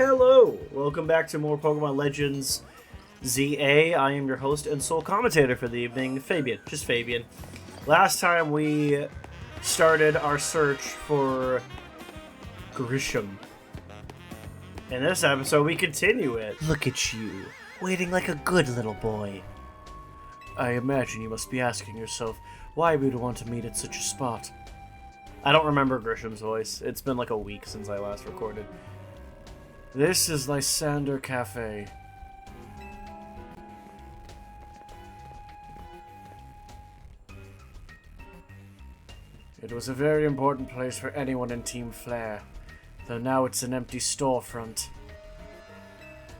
Hello! Welcome back to more Pokemon Legends ZA. I am your host and sole commentator for the evening, Fabian. Just Fabian. Last time we started our search for Grisham. In this episode, we continue it. Look at you, waiting like a good little boy. I imagine you must be asking yourself why we would want to meet at such a spot. I don't remember Grisham's voice. It's been like a week since I last recorded. This is Lysander Cafe. It was a very important place for anyone in Team Flare, though now it's an empty storefront.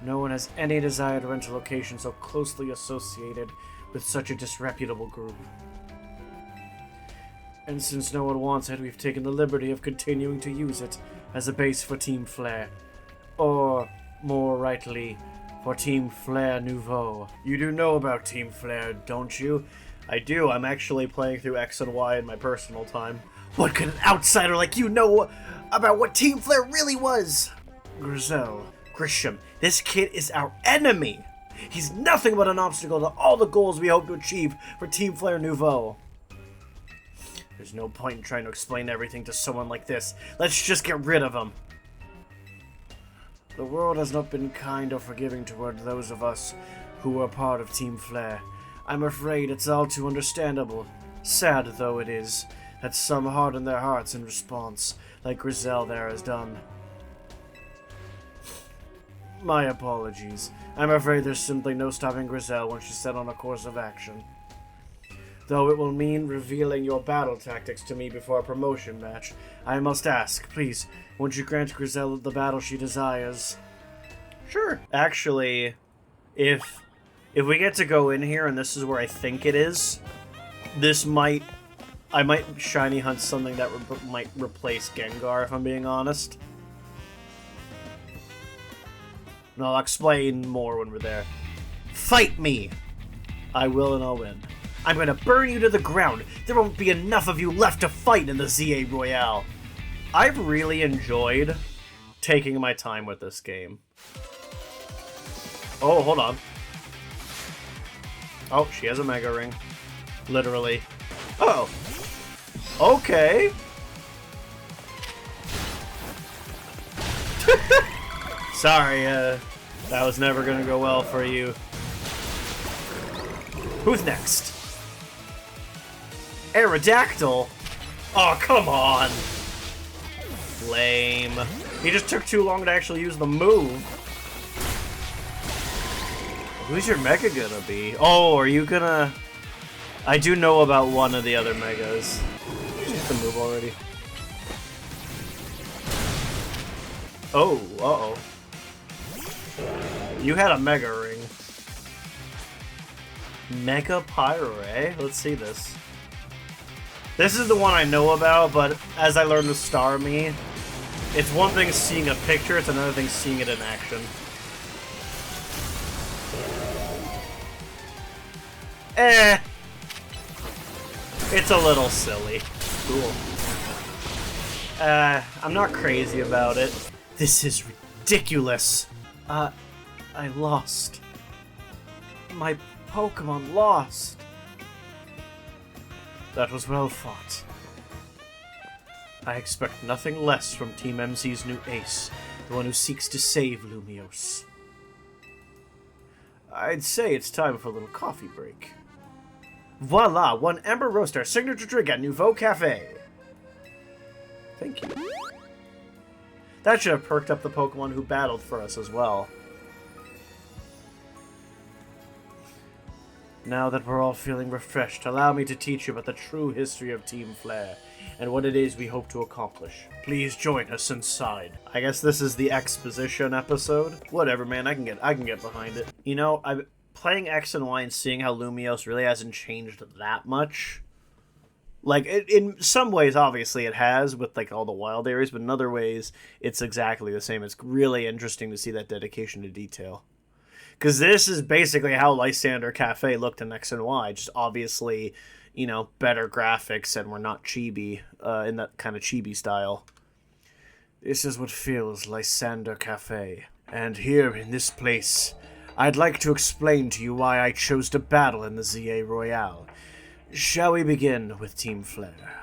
No one has any desire to rent a location so closely associated with such a disreputable group. And since no one wants it, we've taken the liberty of continuing to use it as a base for Team Flare. Or, more rightly, for Team Flare Nouveau. You do know about Team Flare, don't you? I do. I'm actually playing through X and Y in my personal time. What could an outsider like you know about what Team Flare really was? Grisham, this kid is our enemy! He's nothing but an obstacle to all the goals we hope to achieve for Team Flare Nouveau. There's no point in trying to explain everything to someone like this. Let's just get rid of him. The world has not been kind or forgiving toward those of us who are part of Team Flare. I'm afraid it's all too understandable, sad though it is, that some harden their hearts in response, like Grizel there has done. My apologies. I'm afraid there's simply no stopping Grizel when she's set on a course of action. Though it will mean revealing your battle tactics to me before a promotion match, I must ask, please, won't you grant Grizel the battle she desires? Sure. Actually, if we get to go in here and this is where I think it is, I might shiny hunt something that might replace Gengar, if I'm being honest. And I'll explain more when we're there. Fight me! I will and I'll win. I'm gonna burn you to the ground. There won't be enough of you left to fight in the ZA Royale. I've really enjoyed taking my time with this game. Oh, hold on. Oh, she has a Mega Ring. Literally. Oh. Okay. Sorry, that was never gonna go well for you. Who's next? Aerodactyl? Oh, come on! Lame. He just took too long to actually use the move. Who's your Mega gonna be? Oh, are you gonna... I do know about one of the other Megas. Did you hit the move already? Oh, uh-oh. You had a Mega Ring. Mega Pyre? Let's see this. This is the one I know about, but as I learned the Star Me, it's one thing seeing a picture, it's another thing seeing it in action. It's a little silly. Cool. I'm not crazy about it. This is ridiculous. I lost. My Pokemon lost. That was well fought. I expect nothing less from Team MC's new ace, the one who seeks to save Lumiose. I'd say it's time for a little coffee break. Voila! One Ember Roaster, signature drink at Nouveau Cafe. Thank you. That should have perked up the Pokemon who battled for us as well. Now that we're all feeling refreshed, allow me to teach you about the true history of Team Flare and what it is we hope to accomplish. Please join us inside. I guess this is the exposition episode. Whatever, man. I can get behind it. You know, I'm playing X and Y and seeing how Lumiose really hasn't changed that much. Like, in some ways, obviously, it has with, like, all the wild areas, but in other ways, it's exactly the same. It's really interesting to see that dedication to detail. Because this is basically how Lysander Cafe looked in X and Y. Just obviously, you know, better graphics, and we're not chibi, in that kind of chibi style. This is what fills Lysander Cafe. And here in this place, I'd like to explain to you why I chose to battle in the ZA Royale. Shall we begin with Team Flare?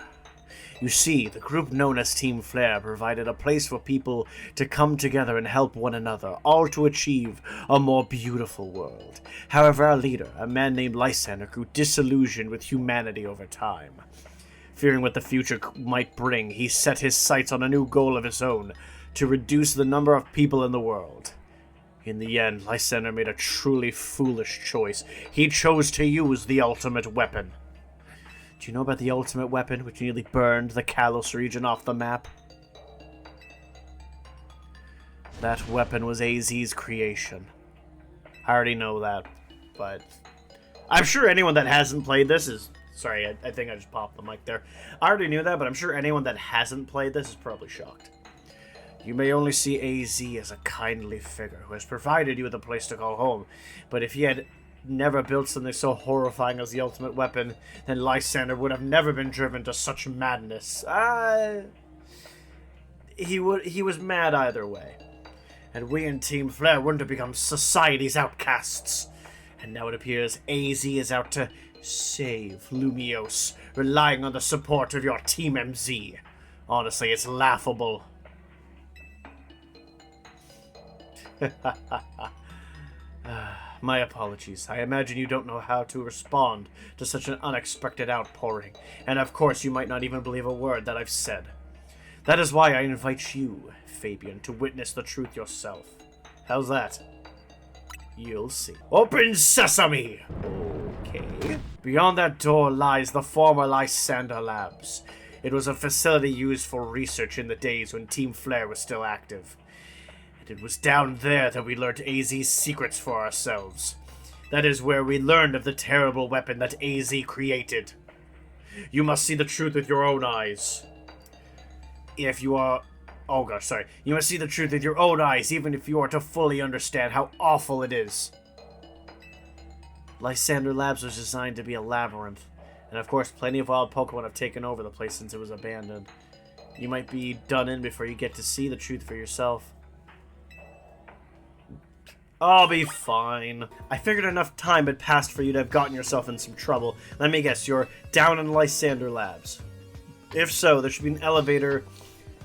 You see, the group known as Team Flare provided a place for people to come together and help one another, all to achieve a more beautiful world. However, our leader, a man named Lysander, grew disillusioned with humanity over time. Fearing what the future might bring, he set his sights on a new goal of his own, to reduce the number of people in the world. In the end, Lysander made a truly foolish choice. He chose to use the ultimate weapon. Do you know about the ultimate weapon, which nearly burned the Kalos region off the map? That weapon was AZ's creation. I already know that, but I'm sure anyone that hasn't played this is... Sorry, I think I just popped the mic there. I already knew that, but I'm sure anyone that hasn't played this is probably shocked. You may only see AZ as a kindly figure who has provided you with a place to call home, but if he had never built something so horrifying as the ultimate weapon, then Lysander would have never been driven to such madness. He was mad either way. And we in Team Flare wouldn't have become society's outcasts. And now it appears AZ is out to save Lumios, relying on the support of your Team MZ. Honestly, it's laughable. My apologies. I imagine you don't know how to respond to such an unexpected outpouring, and of course you might not even believe a word that I've said. That is why I invite you, Fabian, to witness the truth yourself. How's that? You'll see. Open sesame! Okay. Beyond that door lies the former Lysander Labs. It was a facility used for research in the days when Team Flare was still active. It was down there that we learned AZ's secrets for ourselves. That is where we learned of the terrible weapon that AZ created. You must see the truth with your own eyes. If you are... Oh gosh, sorry. You must see the truth with your own eyes, even if you are to fully understand how awful it is. Lysander Labs was designed to be a labyrinth. And of course, plenty of wild Pokemon have taken over the place since it was abandoned. You might be done in before you get to see the truth for yourself. I'll be fine. I figured enough time had passed for you to have gotten yourself in some trouble. Let me guess, you're down in Lysander Labs. If so, there should be an elevator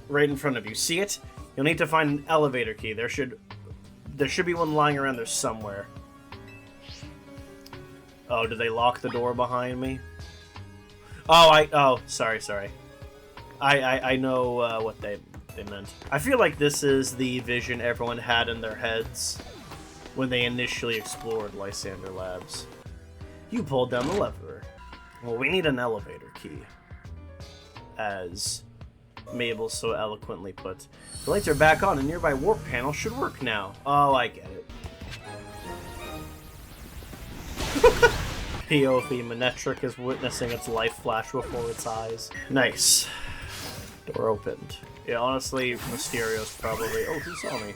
right in front of you. See it? You'll need to find an elevator key. There should be one lying around there somewhere. Oh, did they lock the door behind me? Oh, sorry. I know what they meant. I feel like this is the vision everyone had in their heads when they initially explored Lysander Labs. You pulled down the lever. Well, we need an elevator key. As Mabel so eloquently put. The lights are back on and nearby warp panel should work now. Oh, I get it. POV Manetric is witnessing its life flash before its eyes. Nice. Door opened. Yeah, honestly, Mysterio's probably... Oh, who saw me?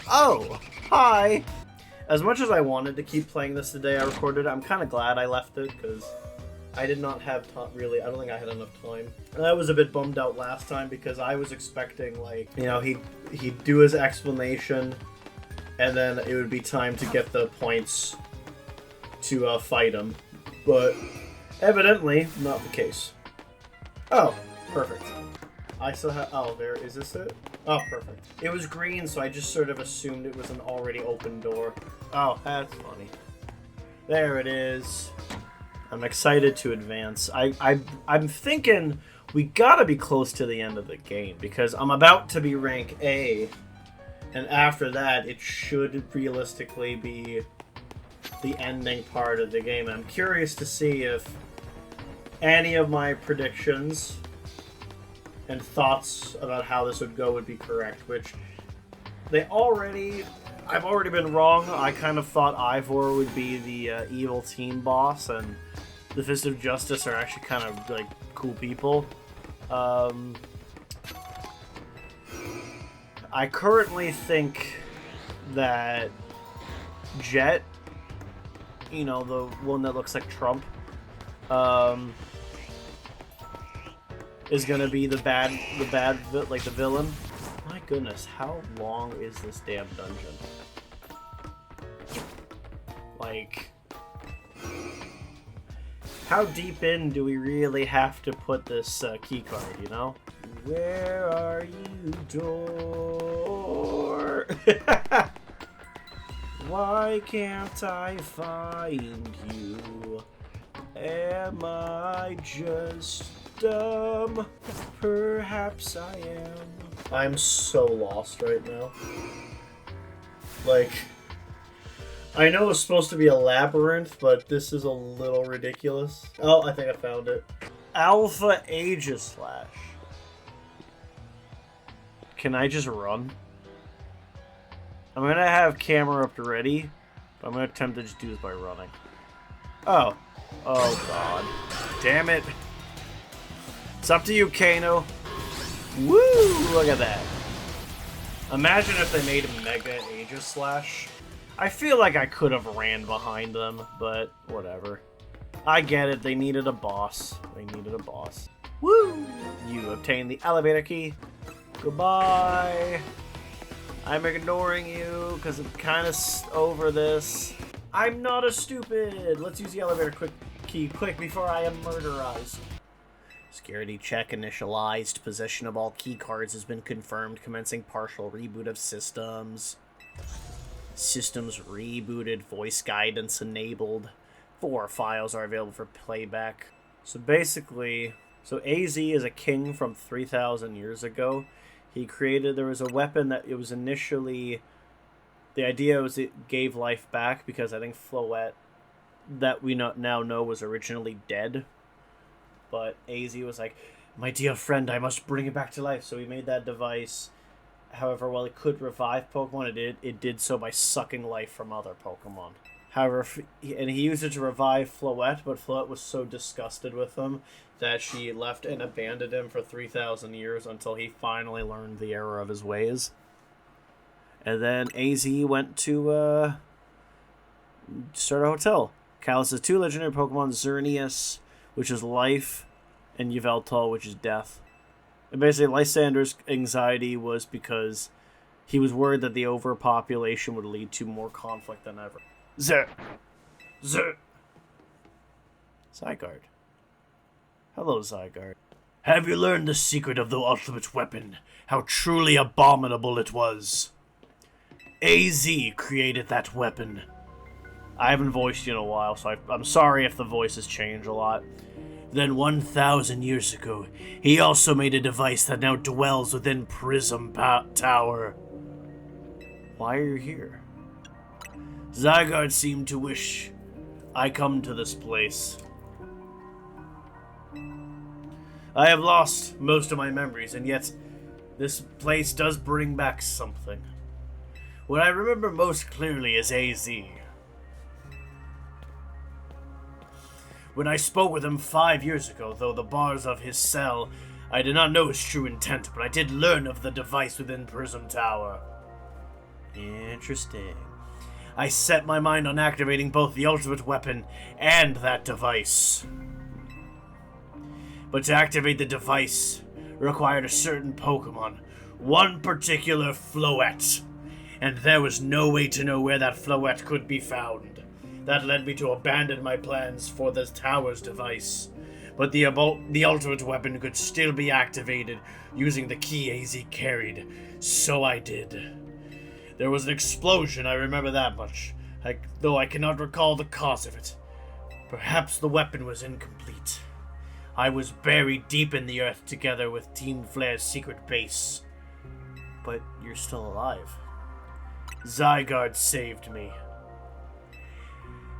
Oh! Hi! As much as I wanted to keep playing this the day I recorded it, I'm kind of glad I left it, because I did not have time, really. I don't think I had enough time. And I was a bit bummed out last time, because I was expecting, like, you know, he'd do his explanation, and then it would be time to get the points to fight him. But evidently, not the case. Oh, perfect. I still have... Oh, there... Is this it? Oh, perfect. It was green, so I just sort of assumed it was an already open door. Oh, that's funny. There it is. I'm excited to advance. I'm thinking we gotta be close to the end of the game, because I'm about to be rank A, and after that, it should realistically be the ending part of the game. I'm curious to see if any of my predictions and thoughts about how this would go would be correct, which I've already been wrong. I kind of thought Ivor would be the evil team boss, and the Fist of Justice are actually kind of like cool people. I currently think that Jet, you know, the one that looks like Trump, is gonna be the villain. My goodness, how long is this damn dungeon? Like, how deep in do we really have to put this key card, you know? Where are you, door? Why can't I find you? Am I just dumb? Perhaps I am. I'm so lost right now. Like, I know it's supposed to be a labyrinth, but this is a little ridiculous. Oh, I think I found it. Alpha Aegislash. Can I just run? I'm gonna have camera up ready, but I'm gonna attempt to just do this by running. Oh. Oh, God. Damn it. It's up to you, Kano. Woo! Look at that. Imagine if they made Mega Aegislash. I feel like I could have ran behind them, but whatever. I get it. They needed a boss. They needed a boss. Woo! You obtained the elevator key. Goodbye. I'm ignoring you because I'm kind of over this. I'm not a stupid. Let's use the elevator key quick before I am murderized. Security check initialized. Possession of all key cards has been confirmed. Commencing partial reboot of systems. Systems rebooted. Voice guidance enabled. 4 files are available for playback. So basically, AZ is a king from 3,000 years ago. There was a weapon that it was initially, the idea was it gave life back because I think Floette, that we now know was originally dead. But AZ was like, my dear friend, I must bring it back to life. So he made that device. However, while it could revive Pokemon, it did so by sucking life from other Pokemon. However, and he used it to revive Floette, but Floette was so disgusted with him that she left and abandoned him for 3,000 years until he finally learned the error of his ways. And then AZ went to start a hotel. Kalos has 2 legendary Pokemon, Xerneas, which is life, and Yveltal, which is death. And basically, Lysander's anxiety was because he was worried that the overpopulation would lead to more conflict than ever. Zygarde. Hello, Zygarde. Have you learned the secret of the ultimate weapon? How truly abominable it was. AZ created that weapon. I haven't voiced you in a while, so I'm sorry if the voices change a lot. Then 1,000 years ago, he also made a device that now dwells within Prism Tower. Why are you here? Zygarde seemed to wish I come to this place. I have lost most of my memories, and yet this place does bring back something. What I remember most clearly is AZ. When I spoke with him 5 years ago, though the bars of his cell, I did not know his true intent, but I did learn of the device within Prism Tower. Interesting. I set my mind on activating both the ultimate weapon and that device. But to activate the device required a certain Pokemon, one particular Floette, and there was no way to know where that Floette could be found. That led me to abandon my plans for the tower's device. But the ultimate weapon could still be activated using the key AZ carried, so I did. There was an explosion, I remember that much, though I cannot recall the cause of it. Perhaps the weapon was incomplete. I was buried deep in the earth together with Team Flare's secret base. But you're still alive. Zygarde saved me.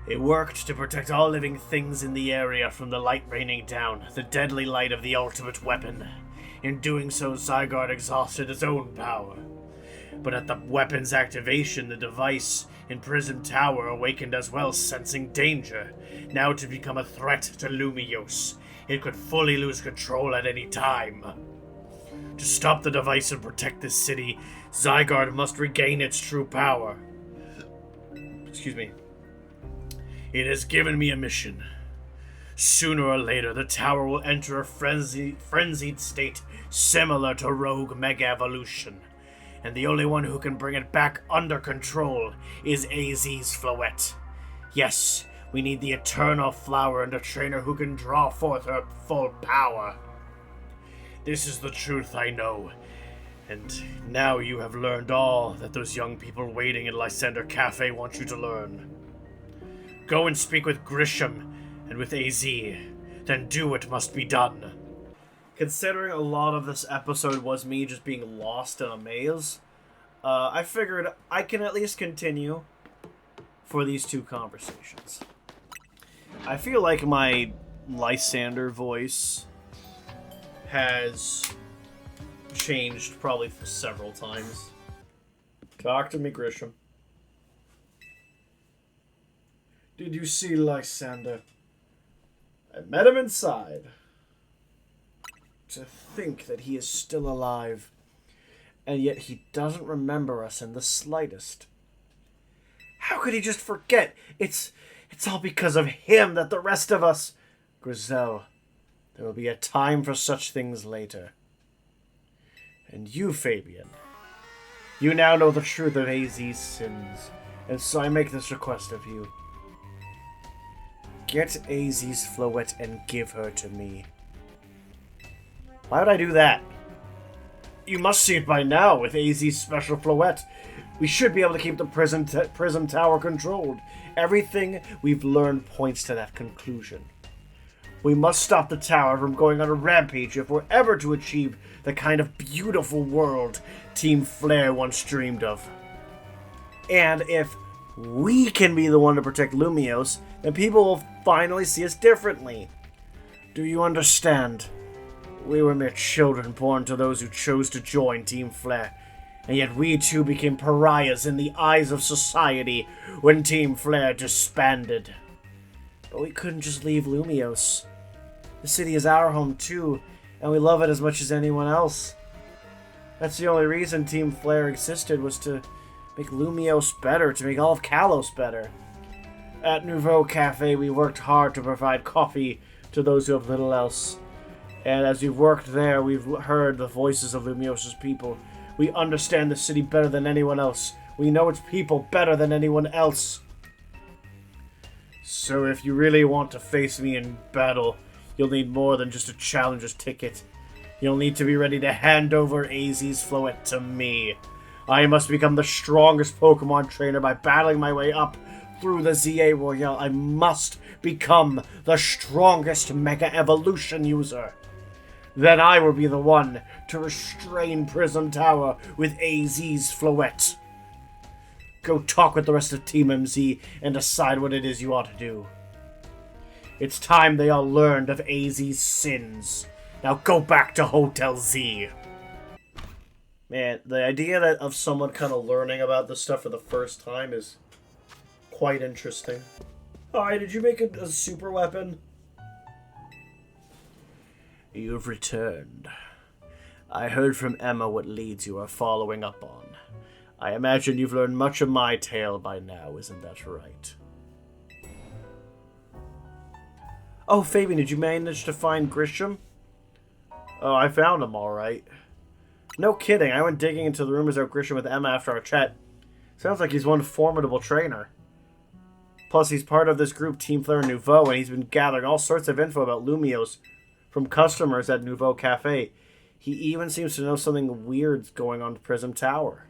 It worked to protect all living things in the area from the light raining down, the deadly light of the ultimate weapon. In doing so, Zygarde exhausted its own power. But at the weapon's activation, the device in Prism Tower awakened as well, sensing danger. Now to become a threat to Lumiose, it could fully lose control at any time. To stop the device and protect this city, Zygarde must regain its true power. Excuse me. It has given me a mission. Sooner or later, the tower will enter a frenzied state similar to Rogue Mega Evolution. and the only one who can bring it back under control is AZ's Floette. Yes, we need the eternal flower and a trainer who can draw forth her full power. This is the truth I know, and now you have learned all that those young people waiting in Lysander Cafe want you to learn. Go and speak with Grisham and with AZ, then do what must be done. Considering a lot of this episode was me just being lost in a maze, I figured I can at least continue for these two conversations. I feel like my Lysander voice has changed probably several times. Talk to me, Grisham. Did you see Lysander? I met him inside. To think that he is still alive, and yet he doesn't remember us in the slightest. How could he just forget? It's all because of him that the rest of us... Grizel, there will be a time for such things later. And you, Fabian, you now know the truth of AZ's sins, and so I make this request of you. Get AZ's Floette and give her to me. Why would I do that? You must see it by now with AZ's special Floette. We should be able to keep the prism tower controlled. Everything we've learned points to that conclusion. We must stop the tower from going on a rampage if we're ever to achieve the kind of beautiful world Team Flare once dreamed of. And if we can be the one to protect Lumiose, then people will finally see us differently. Do you understand? We were mere children born to those who chose to join Team Flare, and yet we too became pariahs in the eyes of society when Team Flare disbanded. But we couldn't just leave Lumiose. The city is our home too, and we love it as much as anyone else. That's the only reason Team Flare existed, was to make Lumiose better, to make all of Kalos better. At Nouveau Cafe, we worked hard to provide coffee to those who have little else. And as we've worked there, we've heard the voices of Lumiosa's people. We understand the city better than anyone else. We know its people better than anyone else. So if you really want to face me in battle, you'll need more than just a challenger's ticket. You'll need to be ready to hand over AZ's Floette to me. I must become the strongest Pokemon trainer by battling my way up through the ZA Royale. I must become the strongest Mega Evolution user. Then I will be the one to restrain Prism Tower with AZ's Floette. Go talk with the rest of Team MZ and decide what it is you ought to do. It's time they all learned of AZ's sins. Now go back to Hotel Z. Man, the idea of someone kind of learning about this stuff for the first time is quite interesting. Hi, did you make a super weapon? You've returned. I heard from Emma what leads you are following up on. I imagine you've learned much of my tale by now, isn't that right? Oh, Fabian, did you manage to find Grisham? Oh, I found him alright. No kidding, I went digging into the rumors of Grisham with Emma after our chat. Sounds like he's one formidable trainer. Plus, he's part of this group, Team Flare Nouveau, and he's been gathering all sorts of info about Lumiose from customers at Nouveau Cafe. He even seems to know something weird's going on at Prism Tower.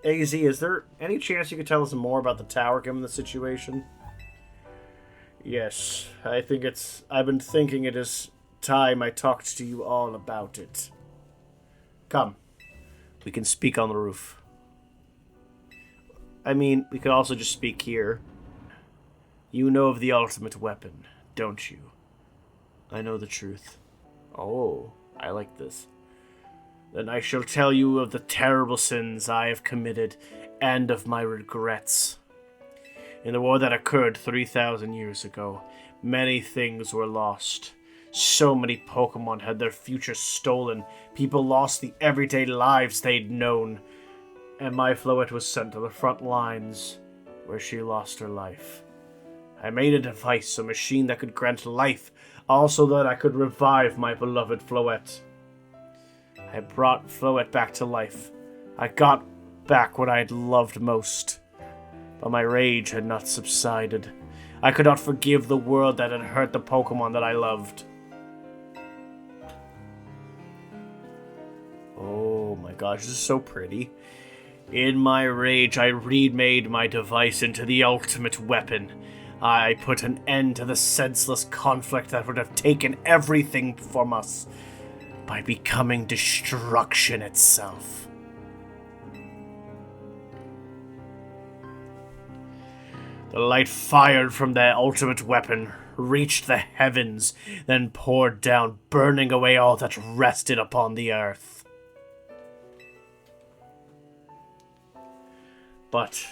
AZ, is there any chance you could tell us more about the tower given the situation? Yes, I've been thinking it is time I talked to you all about it. Come, we can speak on the roof. I mean, we could also just speak here. You know of the ultimate weapon, don't you? I know the truth. Oh, I like this. Then I shall tell you of the terrible sins I have committed and of my regrets. In the war that occurred 3,000 years ago, many things were lost. So many Pokemon had their future stolen. People lost the everyday lives they'd known. And my Floette was sent to the front lines, where she lost her life. I made a device, a machine that could grant life, also that I could revive my beloved Floette. I brought Floette back to life, I got back what I had loved most, but my rage had not subsided. I could not forgive the world that had hurt the Pokémon that I loved. Oh my gosh, this is so pretty. In my rage, I remade my device into the ultimate weapon. I put an end to the senseless conflict that would have taken everything from us by becoming destruction itself. The light fired from their ultimate weapon reached the heavens, then poured down, burning away all that rested upon the earth. But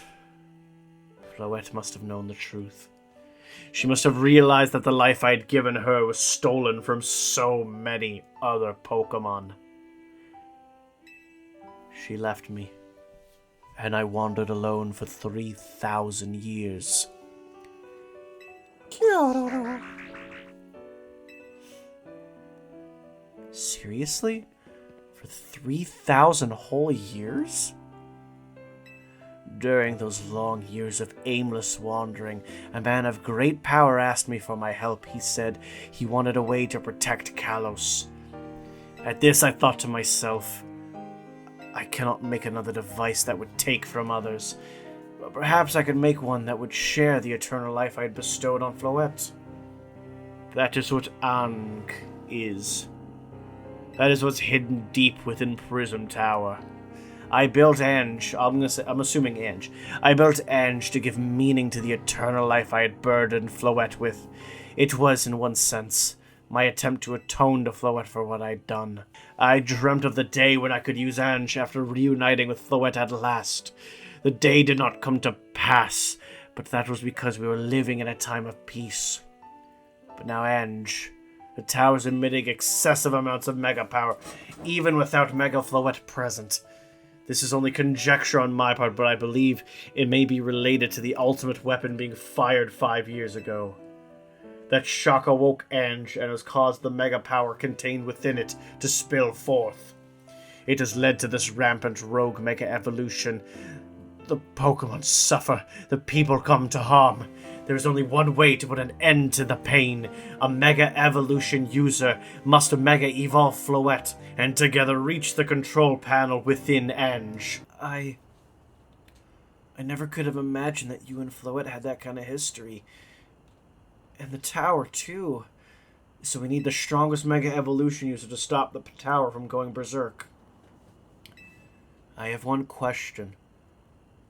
Floette must have known the truth. She must have realized that the life I had given her was stolen from so many other Pokémon. She left me, and I wandered alone for 3,000 years. Seriously? For 3,000 whole years? During those long years of aimless wandering, a man of great power asked me for my help. He said he wanted a way to protect Kalos. At this, I thought to myself, I cannot make another device that would take from others, but perhaps I could make one that would share the eternal life I had bestowed on Floette. That is what Ang is. That is what's hidden deep within Prism Tower. I built Ange, I'm assuming Ange. I built Ange to give meaning to the eternal life I had burdened Floette with. It was, in one sense, my attempt to atone to Floette for what I'd done. I dreamt of the day when I could use Ange after reuniting with Floette at last. The day did not come to pass, but that was because we were living in a time of peace. But now Ange, the tower's emitting excessive amounts of mega power, even without Mega Floette present. This is only conjecture on my part, but I believe it may be related to the ultimate weapon being fired 5 years ago. That shock awoke Ange and has caused the mega power contained within it to spill forth. It has led to this rampant rogue mega evolution. The Pokémon suffer, the people come to harm. There is only one way to put an end to the pain. A Mega Evolution user must Mega Evolve Floette and together reach the control panel within Ange. I never could have imagined that you and Floette had that kind of history. And the tower, too. So we need the strongest Mega Evolution user to stop the tower from going berserk. I have one question.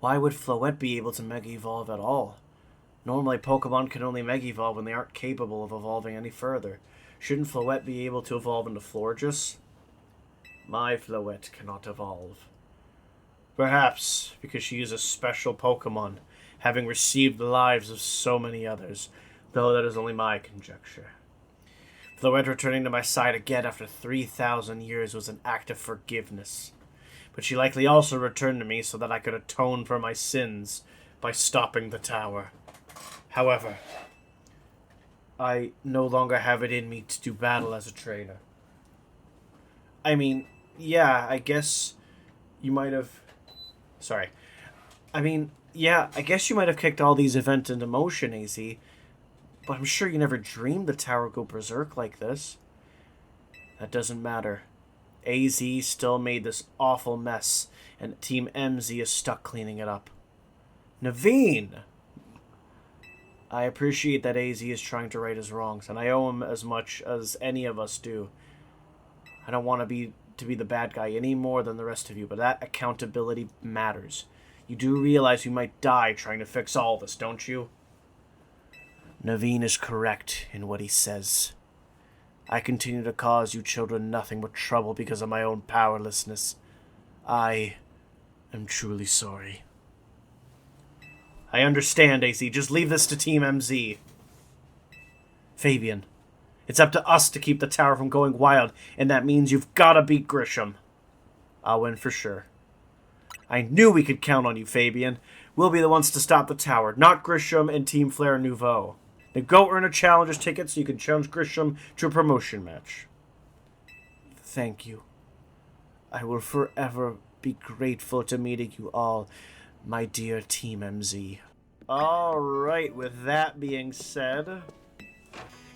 Why would Floette be able to Mega Evolve at all? Normally, Pokemon can only Mega Evolve when they aren't capable of evolving any further. Shouldn't Floette be able to evolve into Florges? My Floette cannot evolve. Perhaps because she is a special Pokemon, having received the lives of so many others, though that is only my conjecture. Floette returning to my side again after 3,000 years was an act of forgiveness. But she likely also returned to me so that I could atone for my sins by stopping the tower. However, I no longer have it in me to do battle as a trainer. I mean, yeah, I guess you might have... Sorry. I guess you might have kicked all these events into motion, AZ. But I'm sure you never dreamed the tower would go berserk like this. That doesn't matter. AZ still made this awful mess, and Team MZ is stuck cleaning it up. Naveen! I appreciate that AZ is trying to right his wrongs, and I owe him as much as any of us do. I don't want to be the bad guy any more than the rest of you, but that accountability matters. You do realize you might die trying to fix all this, don't you? Naveen is correct in what he says. I continue to cause you children nothing but trouble because of my own powerlessness. I am truly sorry. I understand, AC. Just leave this to Team MZ. Fabian, it's up to us to keep the tower from going wild, and that means you've got to beat Grisham. I'll win for sure. I knew we could count on you, Fabian. We'll be the ones to stop the tower, not Grisham and Team Flare Nouveau. Now go earn a challenger's ticket so you can challenge Grisham to a promotion match. Thank you. I will forever be grateful to meeting you all, my dear Team MZ. Alright, with that being said...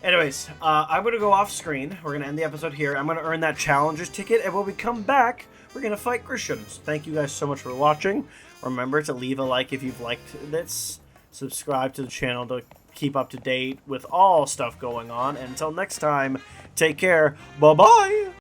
Anyways, I'm going to go off screen. We're going to end the episode here. I'm going to earn that challenger's ticket, and when we come back, we're going to fight Christian. So thank you guys so much for watching. Remember to leave a like if you've liked this. Subscribe to the channel to keep up to date with all stuff going on. And until next time, take care. Bye-bye!